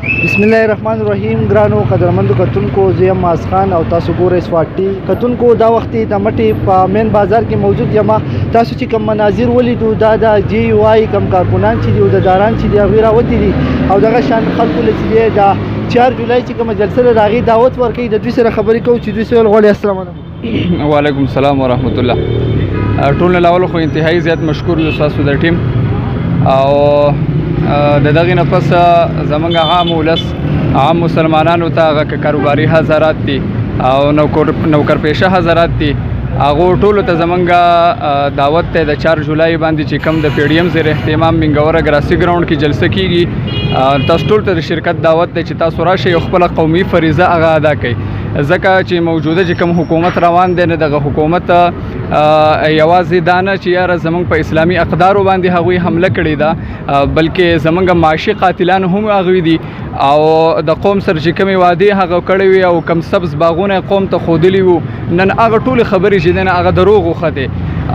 بسم الله الرحمن الرحیم. ګرانو قدرمندو کتونکو، زه یم معاذ خان او تاسو ګورئ سپاټ ټي. کتونکو دا وخت د مټې په مین بازار کې موجود یم. تاسو چې کوم مناظر ولیدو دا د جی واي کوم کارکونان چې دي او د داران چې دي هغوی راوتي دي او دغه شان خلکو له چې دی د 4 جولای چې کومه جلسه ده د هغې دعوت ورکوي. د دوی سره خبرې کوو چې دوی څه ویل غواړي. السلام علیکم. وعلیکم السلام ورحمت الله. ټول نه لاول خو انتهایی زیات مشکور یو تاسو د ټیم او د دغه نه پس زمونږ عام ولس عام مسلمانانو ته هغه کاروباري حضرات دي او نوکر پیشه حضرات دي هغه ټول ته زمونږ دعوت ته د 4 جولای باندې چې کم د پیډیم زیر اهتمام منګوره ګراسي ګراوند کې جلسه کیږي. تاسو ټول ته د شرکت دعوت دی چې تاسو راشئ او خپل قومي فریضه هغه ادا کړئ. ځکه چې موجوده چې کوم حکومت روان دی نه دغه حکومت یوازې دا نه چې یاره زمونږ په اسلامي اقدارو باندې هغوی حمله کړې ده بلکې زمونږ معاشي قاتلان هم هغوی دي او د قوم سره چې کومې وعدې هغه کړې وي او کم سبز باغونه قوم ته ښودلي وو نن هغه ټولې خبرې چې دی نه هغه دروغ وختې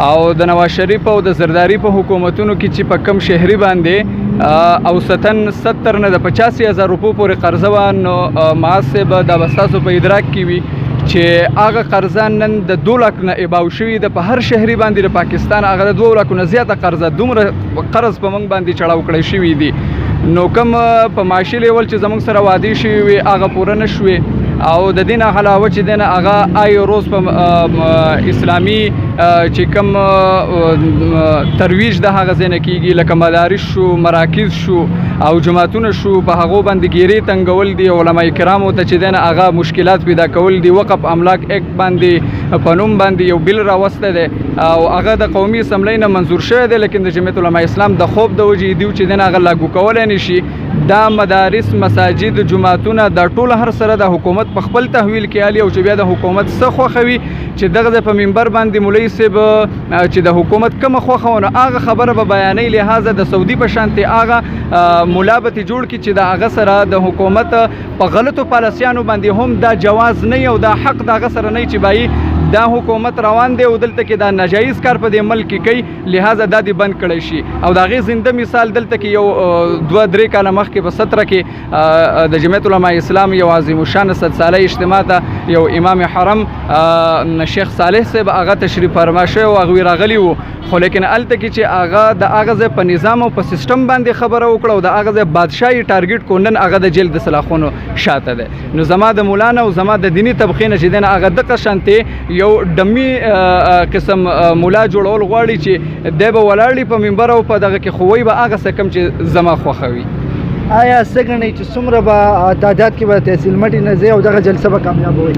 او د نواز شریف او د زرداری په حکومتونو کې چې په کم شهري باندې اوسطن 70 نه د 85,000 روپو پورې قرضه وه نو معاصب دا به ستاسو په ادراک کې وي چې هغه قرضه نن د 2 لک نه اباو شوي د په هر شهري باندې د پاکستان هغه د 2 لکو نه زیاته قرضه دومره قرض په موږ باندې چړاو کړی شوي دي. نو کوم په معاشي لیول چې زموږ سره وعدې شوي وي هغه پوره نه شوې او د دې نه علاوه چې دی نه هغه آی روز په اسلامي چې کوم ترویج د هغه ځای نه کېږي لکه مدارس شو مراکز شو او جماعتونه شو په هغو باندې ګیرې تنګول دي علما کرامو ته چې دی نه هغه مشکلات پیدا کول دي. وقف املاک ایکټ باندې په نوم باندې یو بل راوسته دی او هغه د قومي اسمبلی نه منظور شوی دی لیکن د جمعیت علما اسلام د خوب د وجې دیو چې دی نه هغه لاګو کولی نه شي. دا مدارس مساجد جماعتونه دا ټول هر سره د حکومت په خپل تحویل کې علي او چې بیا د حکومت څه خوښوي چې دغه په منبر باندې مولوي صاحب چې د حکومت کومه خوښه ونه هغه خبره به بیانوي. لهذا د سعودي په شانتې هغه ملابت جوړ کړي چې د هغه سره د حکومت په غلطو پالیسیانو باندې هم دا جواز نه او دا حق د هغه سره نه چې بای دا حکومت روان دی او دلته کې دا ناجایز کار په دې ملک کې کوي لهذا دا دې بند کړی شي. او د هغې زنده مثال دلته کې یو 2-3 کاله مخکې په 17 کې د جمعیت علما اسلام یو عظیم الشان 100 ساله اجتماع ته یو امام حرم شیخ صالح صاحب هغه تشریف فرما شوی او هغوی راغلي وو خو لیکن هلته کې چې هغه د هغه ځای په نظام او په سیسټم باندې خبره وکړه او د هغه ځای بادشاهي ټارګېټ کو نن هغه د جیل د سلاخونو شاته دی. نو زما د مولانا او زما د دیني طبقې نه چې دی نه هغه دغه شانتې یو ډمي قسم مولا جوړول غواړي چې دی به ولاړي په منبر او په دغه کې خو وی به هغه څه کوم چې زما خوښوي. آیا څه ګڼئ چې څومره به تعداد کې به تحصیل مټې نه ځي او دغه جلسه به کامیابه وي؟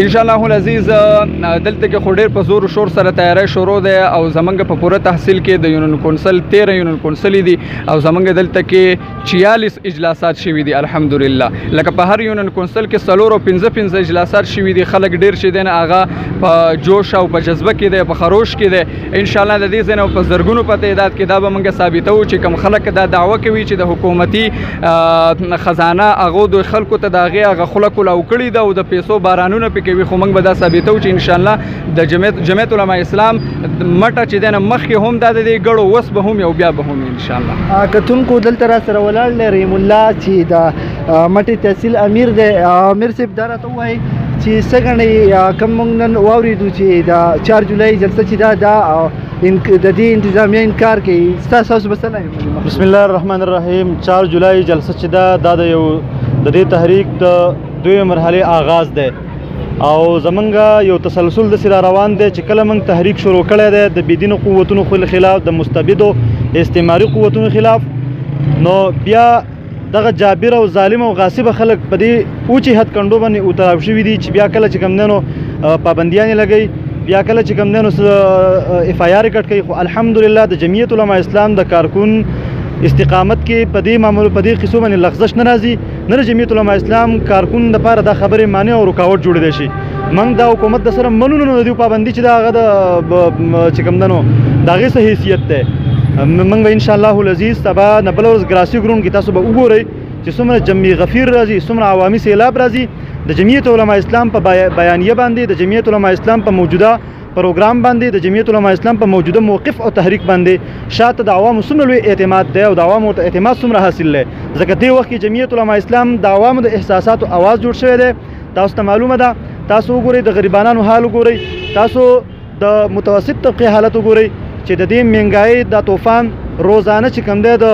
انشاءالله العزیز دلته کې خو ډېر په زور و شور سره تیاری شروع دی او زمونږ په پوره تحصیل کې د یونین کونسل 13 یونین کونسلې دي او زمونږ دلته کې 46 اجلاسات شوي دي الحمدلله. لکه په هر یونین کونسل کې 4 او 15 اجلاسات شوي دي. خلک ډېر چې دی نه هغه په جوش او په جذبه کې دی په خروش کې دی. انشاءالله د دې ځای نه په زرګونو په تعداد کې دا به موږ ثابتوو چې کوم خلک دا دعوه کوي چې د حکومتي خزانه هغه د خلکو ته د هغې هغه خوله کولاو کړې ده او د پیسو بارانونه پې کوي خو موږ به دا ثابتوو چې انشاءالله د جمعیت علما اسلام مټه چې دی نه مخکې هم دا د دې ګړو وس به هم او بیا به هم انشاءالله. کتونکو دلته را سره ولاړ دی رحیم الله چې د مټې تحصیل امیر دی. امیر صاحب دا راته ووایي چې څه ګڼئ کوم موږ نن واورېدو چې د 4 جولای جلسه چې دا د دې انتظامیه انکار کوي ستاسو به څه نه؟ بسم الله الرحمن الرحیم. 4 جولای جلسه چې دا د یو د دې تحریک د 2 مرحلې آغاز دی او زمونږ یو تسلسل د سره روان دی چې کله موږ تحریک شروع کړی دی د بېدینو قوتونو خلاف د مستبدو استعماري قوتونو خلاف نو بیا دغه جابر او ظالم او غاصب خلک په دې اوچې حد کنډو باندې اتراو شوي دي چې بیا کله چې کوم پابندیانې لګوي بیا کله چې کوم اف آی آر کټ کوي. خو الحمدلله د جمعیت علما اسلام د کارکون استقامت کې په دې معاملو په دې قصو باندې لغزش نه راځي نه د جمعیت علما اسلام کارکون دپاره دا خبرې مانع او رکاوټ جوړېدی شي. موږ دا حکومت د سره منو نه د دې پابندي چې دا هغه د چې کوم د هغې څه حیثیت دی. موږ به انشاءالله العزیز سبا نه بله ورځ ګراسي ګراوند کې تاسو به وګورئ چې څومره جمعي غفیر راځي، څومره عوامي سیلاب راځي، د جمعیت علماء اسلام په بیانیه باندې، د جمعیت علماء اسلام په موجوده پروګرام باندې، د جمعیت علماء اسلام په موجوده موقف او تحریک باندې شاته د عوامو څومره لوی اعتماد دی او د عوامو ته اعتماد څومره حاصل دی. ځکه دې وخت کې جمعیت علماء اسلام د عوامو د احساساتو اواز جوړ شوی دی. تاسو ته معلومه ده، تاسو وګورئ د غریبانو حال وګورئ، تاسو د متوسط طبقه حالت وګورئ چې د دې مهنګای د طوفان روزانه چې کوم دی د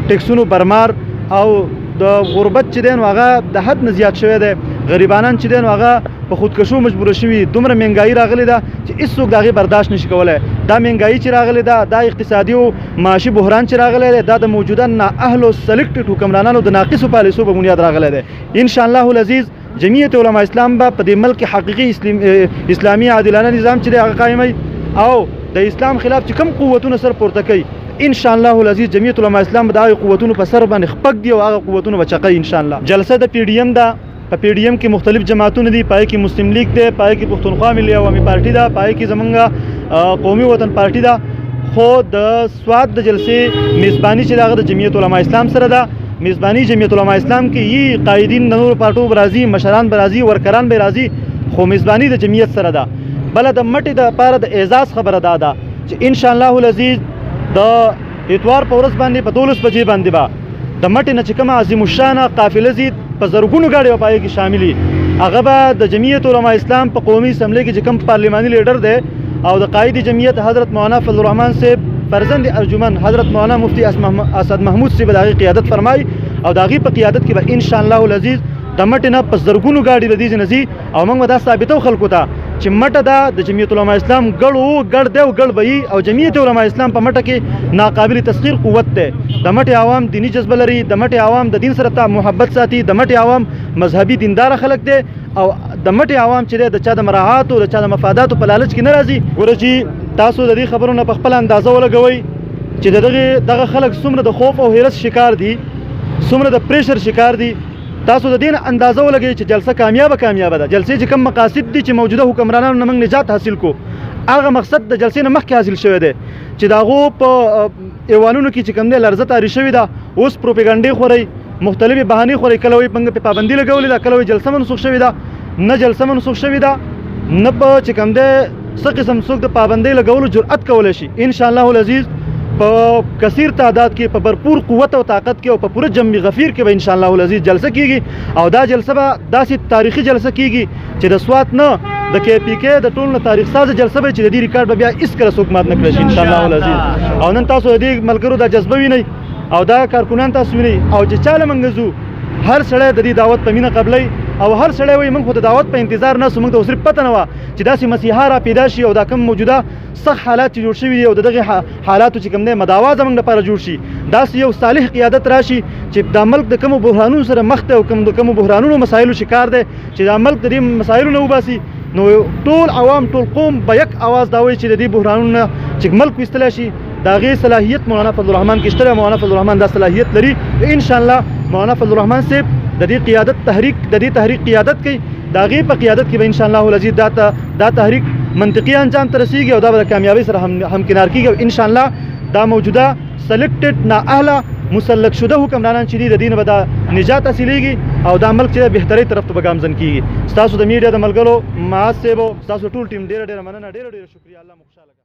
ټیکسونو برمار او د غربت چې دی نو هغه د حد نه زیات شوی دی. غریبانان چې دی نو هغه په خودکشو مجبور شوي. دومره مهنګایي راغلی ده چې هیڅوک د هغې برداشت نشي کولی. دا مهنګایي چې راغلی ده، دا اقتصادي او معاشي بحران چې راغلی دی، دا د موجوده نااهلو سلیکټډ حکمرانانو د ناقصو پالیسو په بنیاد راغلی دی. انشاءالله العزیز جمعیت علماء اسلام به په دې ملک حقیقي اسلامي عادلانه نظام چې دی هغه قایموي او د اسلام خلاف چې کوم قوتونه سر پورته کوي، ان شاء الله العزیز جمعیت علماء اسلام به د هغې قوتونو په سر باندې خپک دي او هغه قوتونه به چقوي ان شاء الله. جلسه د پی ډي ایم ده. په پی ډي ایم کې مختلف جماعتونه دي، پای کې مسلم لیگ دی، پای کې پښتونخوا ملي عوامي پارټي ده، پای کې زمونږ قومي وطن پارټي ده. خو د سواد د جلسې میزباني چې هغه د جمعیت علماء اسلام سره ده. میزباني جمعیت علماء اسلام کې یي قائدین د نورو پارټو به راځي، مشران به راځي، ورکران به راځي، خو میزباني د جمعیت سره ده. بله د مټې د پاره د اعزاز خبره دا ده چې ان شاء الله العزیز د اتوار په ورځ باندې په 12 بجې باندې به د مټې نه چې کومه عظیم الشانه قافله ځي په زرګونو ګاډۍ به په هغې کې شاملي، هغه به د جمعیت علماء اسلام په قومي اسمبلۍ کې چې کوم پارلماني لیډر دی او د قائد جمعیت حضرت مولانا فضل الرحمن صاحب فرزند ارجمن حضرت مولانا مفتی اسد محمود صاحب د هغې قیادت فرمایي او د هغې په قیادت کې به ان شاء الله العزیز د مټې نه په زرګونو ګاډۍ د دې ځای نه ځي او موږ به دا ثابتو خلکو ته چې مټه ده د جمعیت علماء اسلام ګړ دی او ګړ به وي او جمعیت علماء اسلام په مټه کې ناقابل تسخیر قوت دی. د مټې عوام دینی جذبه لري، د مټې عوام د دین سره محبت ساتي، د مټې عوام مذهبي دیندار خلک دی او د مټې عوام چې دی د چا د مراعات او د چا د مفاداتو په لالچ کې نه راځي. ګوره چې تاسو د دې خبرو نه په خپله اندازه ولګوئ چې دغه خلک څومره د خوف او حیرت شکار دي، څومره د پریشر شکار دي. تاسو د دین اندازه ولګئ چې جلسه کامیابه ده. جلسې چې کوم مقاصد دي چې موجوده حکمرانانو نه موږ نجات حاصل کو، هغه مقصد د جلسې نه مخکې حاصل شوی دی چې د هغو په ایوانونو کې چې کوم دی لرزه طاري شوې ده. اوس پروپیګنډې خورئ، مختلفې بهانې خورئ، کله وایي په پابندي لګولې ده، کله وایي جلسه منسوخ شوې ده. نه جلسه منسوخ شوې ده، نه په چې کوم دی څه قسم څوک د پابندۍ لګولو جرأت کولی شي. ان شاء الله العزیز په کثیر تعداد کې، په بھرپور قوت او طاقت کې او په پوره جمعي غفیر کې به ان شاء الله العزیز جلسه کیږي او دا جلسه به داسې تاریخي جلسه کیږي چې د سوات نه د کې پی کې د ټول نه تاریخ ساز جلسه به چې د دې ریکارډ به بیا هیڅکله څوک مات نه کړی شي ان شاء الله العزیز. او نن تاسو د دې ملګرو دا جذبه وینئ او دا کارکونان تاسو وینئ او چې چاله منګه ځو هر سړی د دې دعوت په مینه قبلوي او هر سړی وایي موږ خو د دعوت په انتظار نه سو، موږ ته صرف پته نه وه چې داسې مسیحا را پیدا شي او دا کوم موجوده سخت حالات چې جوړ شوي دي او د دغې حالاتو چې کوم دی مداوا زموږ لپاره جوړ شي، داسې یو صالح قیادت راشي چې دا ملک د کومو بحرانونو سره مخ دی او د کومو بحرانونو مسایلو شکار دی چې دا ملک د دې مسایلو نه وباسي. نو ټول عوام ټول قوم به یک اواز دا وایي چې د دې بحرانونو نه چې ملک ویستلی شي د هغې صلاحیت مولانا فضل الرحمن کې شته. مولانا فضل الرحمن دا صلاحیت لري. ان شاء الله مولانا فضل الرحمن صاحب د دې تحریک قیادت کوي. د هغې په قیادت کې به ان شاء الله العزیز دا تحریک منطقي انجام ته رسیږي او دا به د کامیابۍ سره همکنار کېږي او ان شاء الله دا موجوده سلیکټډ نااهله مسلک شده حکمرانان چې دي د دې نه به دا نجات حاصلېږي او دا ملک چې د بهترۍ طرف ته به ګامزن کېږي. ستاسو د میډیا د ملګرو معاذ صاحب او ستاسو ټول ټیم ډېره مننه، ډېره شکریه. الله مو خوشحاله